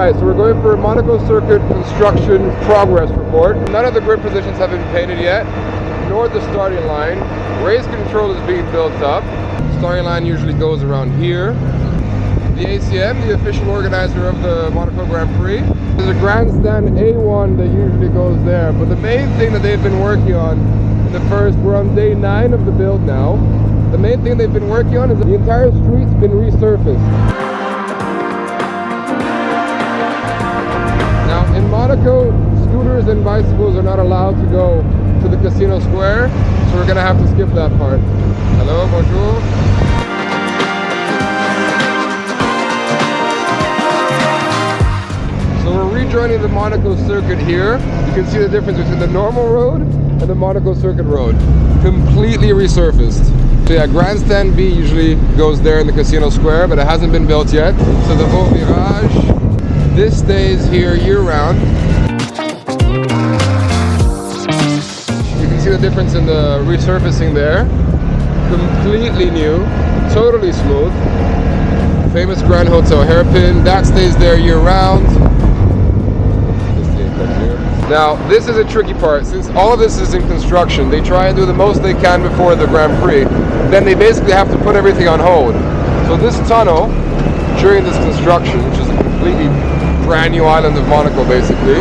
Alright, so we're going for a Monaco circuit construction progress report. None of the grid positions have been painted yet, nor the starting line. Race control is being built up. Starting line usually goes around here. The ACM, the official organizer of the Monaco Grand Prix. There's a grandstand A1 that usually goes there, but the main thing that they've been working on in the first, we're on day 9 of the build now. The main thing they've been working on is that the entire street's been resurfaced. Now in Monaco, scooters and bicycles are not allowed to go to the casino square, so we're gonna have to skip that part. Hello, bonjour. So we're rejoining the Monaco circuit here. You can see the difference between the normal road and the Monaco circuit road. Completely resurfaced. So yeah, grandstand B usually goes there in the casino square, but it hasn't been built yet. So the Haut Virage, this stays here year round. You can see the difference in the resurfacing there. Completely new, totally smooth. Famous Grand Hotel hairpin, that stays there year round. Now, this is a tricky part. Since all of this is in construction, they try and do the most they can before the Grand Prix. Then they basically have to put everything on hold. So this tunnel, during this construction, which is a completely brand new island of Monaco basically,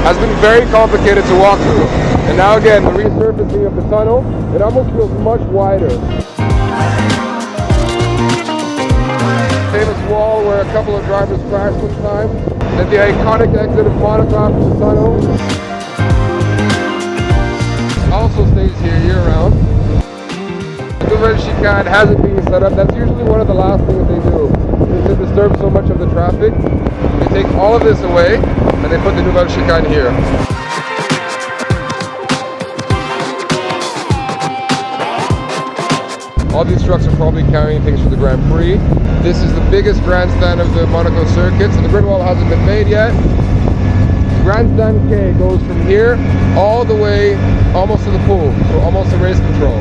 has been very complicated to walk through. And now again, the resurfacing of the tunnel, it almost feels much wider. Famous wall where a couple of drivers crashed one time. Then the iconic exit of Monaco after the tunnel. Also stays here year round. The nouvelle chicane hasn't been set up. That's usually one of the last things they do. Because it disturbs so much of the traffic. They take all of this away and they put the nouvelle chicane here. All these trucks are probably carrying things for the Grand Prix. This is the biggest grandstand of the Monaco circuit, so the grid wall hasn't been made yet. Grandstand K goes from here all the way almost to the pool, so almost to race control.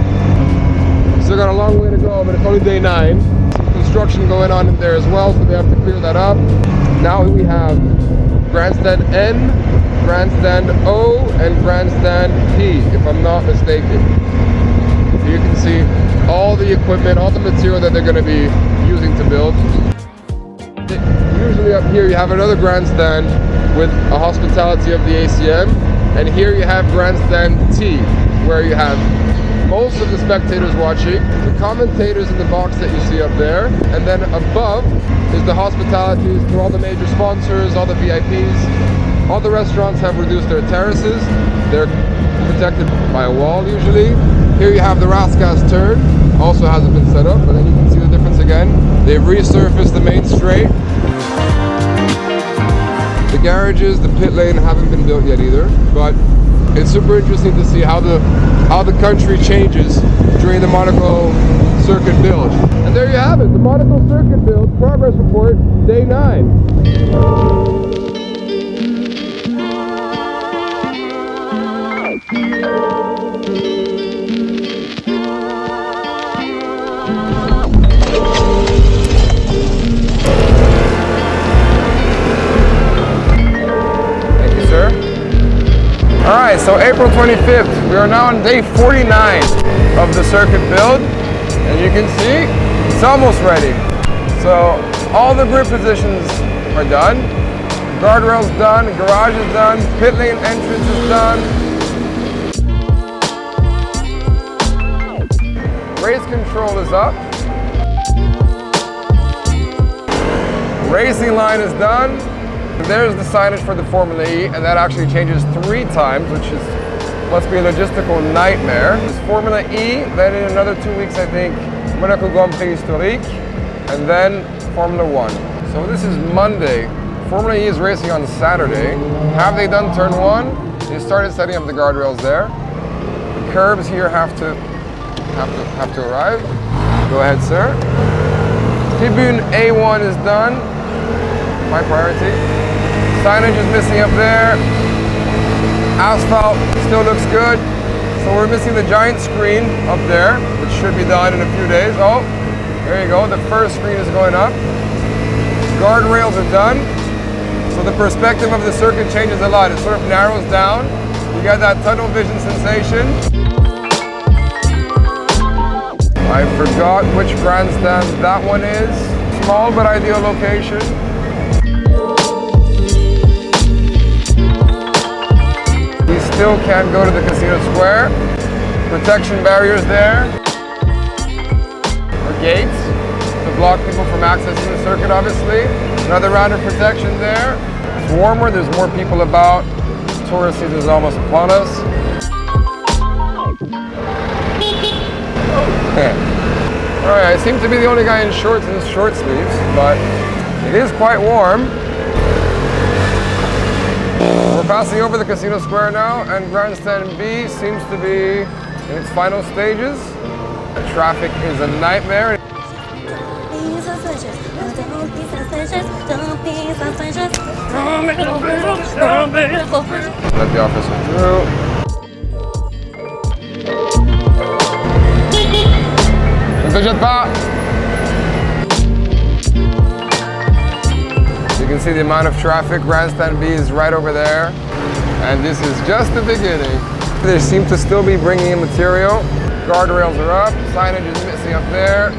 Still got a long way to go, but it's only day 9. Some construction going on in there as well, so they have to clear that up. Now we have Grandstand N, Grandstand O, and Grandstand P, if I'm not mistaken. You can see all the equipment, all the material that they're going to be using to build. Usually up here you have another grandstand with a hospitality of the ACM, and here you have Grandstand T, where you have most of the spectators watching, the commentators in the box that you see up there, and then above is the hospitalities for all the major sponsors, all the VIPs. All the restaurants have reduced their terraces. They're protected by a wall usually. Here you have the Raskas turn, also hasn't been set up, but then you can see the difference again. They've resurfaced the main straight. The garages, the pit lane haven't been built yet either, but it's super interesting to see how the country changes during the Monaco circuit build. And there you have it, the Monaco circuit build progress report, day 9. Alright, so April 25th, we are now on day 49 of the circuit build, and you can see it's almost ready. So all the grid positions are done, guardrails done, garage is done, pit lane entrance is done. Race control is up. Racing line is done. There's the signage for the Formula E, and that actually changes 3 times, which must be a logistical nightmare. There's Formula E, then in another 2 weeks, I think, Monaco Grand Prix Historique, and then Formula 1. So this is Monday. Formula E is racing on Saturday. Have they done turn 1? They started setting up the guardrails there. The curbs here have to arrive. Go ahead, sir. Tribune A1 is done. My priority. Signage is missing up there. Asphalt still looks good. So we're missing the giant screen up there, which should be done in a few days. Oh, there you go. The first screen is going up. Guardrails are done. So the perspective of the circuit changes a lot. It sort of narrows down. You got that tunnel vision sensation. I forgot which grandstand that one is. Small but ideal location. We still can't go to the casino square. Protection barriers there. Or gates to block people from accessing the circuit, obviously. Another round of protection there. It's warmer, there's more people about. Tourist season is almost upon us. Alright, I seem to be the only guy in shorts and short sleeves, but it is quite warm. We're passing over the casino square now, and Grandstand B seems to be in its final stages. The traffic is a nightmare. Let the officer through. Ne te jette pas. You can see the amount of traffic. Grandstand B is right over there. And this is just the beginning. They seem to still be bringing in material. Guardrails are up, signage is missing up there.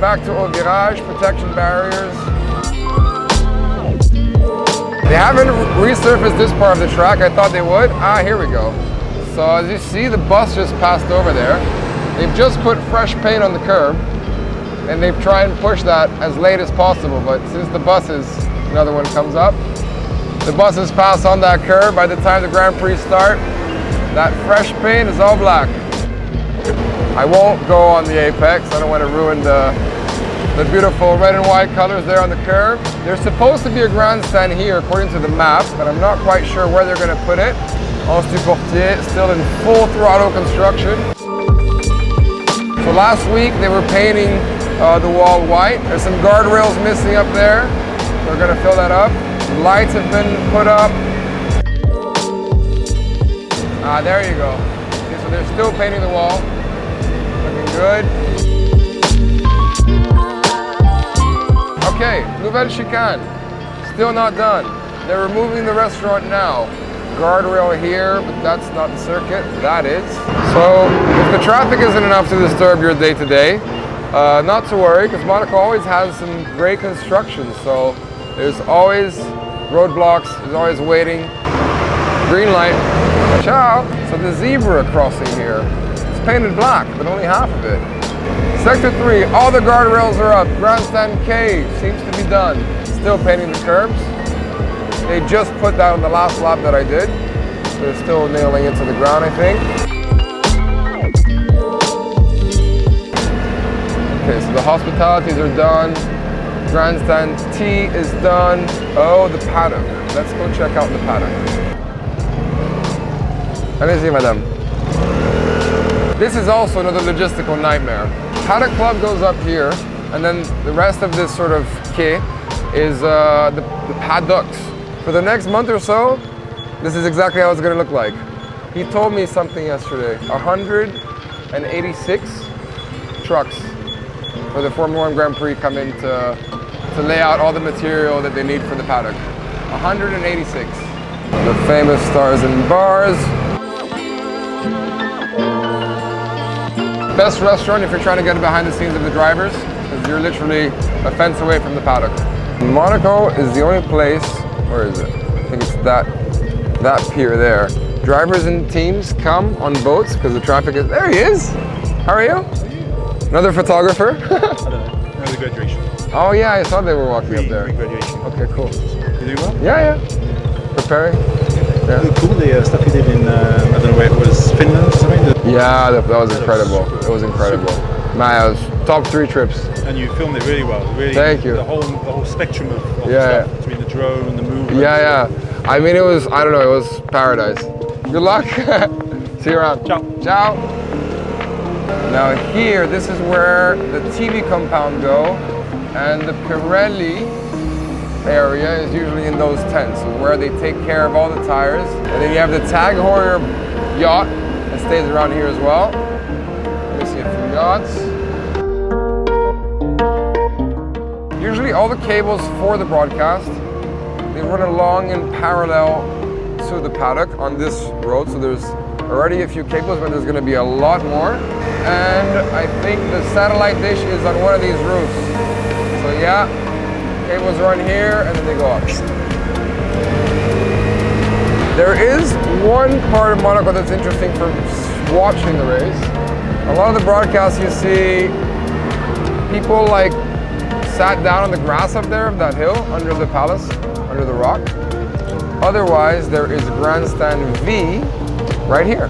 Back to Au Virage, protection barriers. They haven't resurfaced this part of the track. I thought they would. Ah, here we go. So as you see, the bus just passed over there. They've just put fresh paint on the curb, and they've tried and push that as late as possible. But since the buses, another one comes up, the buses pass on that curb. By the time the Grand Prix start, that fresh paint is all black. I won't go on the apex. I don't want to ruin the beautiful red and white colors there on the curb. There's supposed to be a grandstand here according to the map, but I'm not quite sure where they're going to put it. Anse du Portier, still in full throttle construction. So last week they were painting the wall white. There's some guardrails missing up there. They're going to fill that up. Lights have been put up. Ah, there you go. Okay, so they're still painting the wall. Looking good. Okay, Nouvelle Chicane. Still not done. They're removing the restaurant now. Guardrail here, but that's not the circuit. That is. So if the traffic isn't enough to disturb your day-to-day, not to worry, because Monaco always has some great construction. So there's always roadblocks, there's always waiting. Green light. Ciao. So the zebra crossing here, it's painted black, but only half of it. Sector 3, all the guardrails are up. Grandstand K seems to be done. Still painting the curbs. They just put that on the last lap that I did. They're still nailing it to the ground, I think. Okay, so the hospitalities are done. Grandstand T is done. Oh, the paddock. Let's go check out the paddock. Allez-y, madame. This is also another logistical nightmare. Paddock Club goes up here, and then the rest of this sort of quai is the paddocks. For the next month or so, this is exactly how it's going to look like. He told me something yesterday. 186 trucks for the Formula 1 Grand Prix come in to lay out all the material that they need for the paddock. 186. The famous stars and bars. Best restaurant if you're trying to get behind the scenes of the drivers, because you're literally a fence away from the paddock. Monaco is the only place, where is it? I think it's that pier there. Drivers and teams come on boats because the traffic is, there he is! How are you? Another photographer? I don't know, another graduation. Oh yeah, I saw they were walking up there. Graduation. Okay, cool. You doing well? Yeah. Preparing. Yeah. Cool, the stuff you did in, I don't know where it was, Finland or something? Yeah, that was incredible. It was incredible. Man, it was top 3 trips. And you filmed it really well. Really, thank you. The whole spectrum of stuff, between the drone, the movement. Yeah. I mean, it was, I don't know, it was paradise. Good luck. See you around. Ciao. Ciao. Now here, this is where the TV compound go, and the Pirelli area is usually in those tents, where they take care of all the tires. And then you have the Tag Heuer yacht that stays around here as well. Let me see a few yachts. Usually basically all the cables for the broadcast, they run along in parallel to the paddock on this road. So there's already a few cables, but there's going to be a lot more. And I think the satellite dish is on one of these roofs. So yeah, cables run here and then they go up. There is one part of Monaco that's interesting for watching the race. A lot of the broadcasts you see, people like sat down on the grass up there of that hill under the palace, under the rock. Otherwise, there is Grandstand V right here.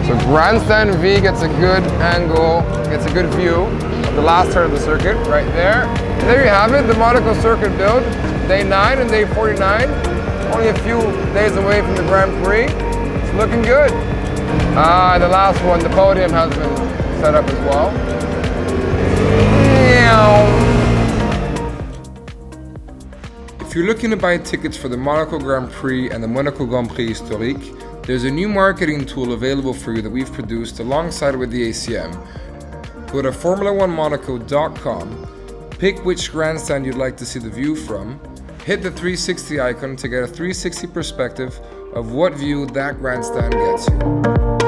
So Grandstand V gets a good angle, gets a good view of the last turn of the circuit right there. And there you have it, the Monaco circuit build, day 9 and day 49. Only a few days away from the Grand Prix. It's looking good. And the last one, the podium has been set up as well. If you're looking to buy tickets for the Monaco Grand Prix and the Monaco Grand Prix Historique, there's a new marketing tool available for you that we've produced alongside with the ACM. Go to Formula1Monaco.com, pick which grandstand you'd like to see the view from, hit the 360 icon to get a 360 perspective of what view that grandstand gets you.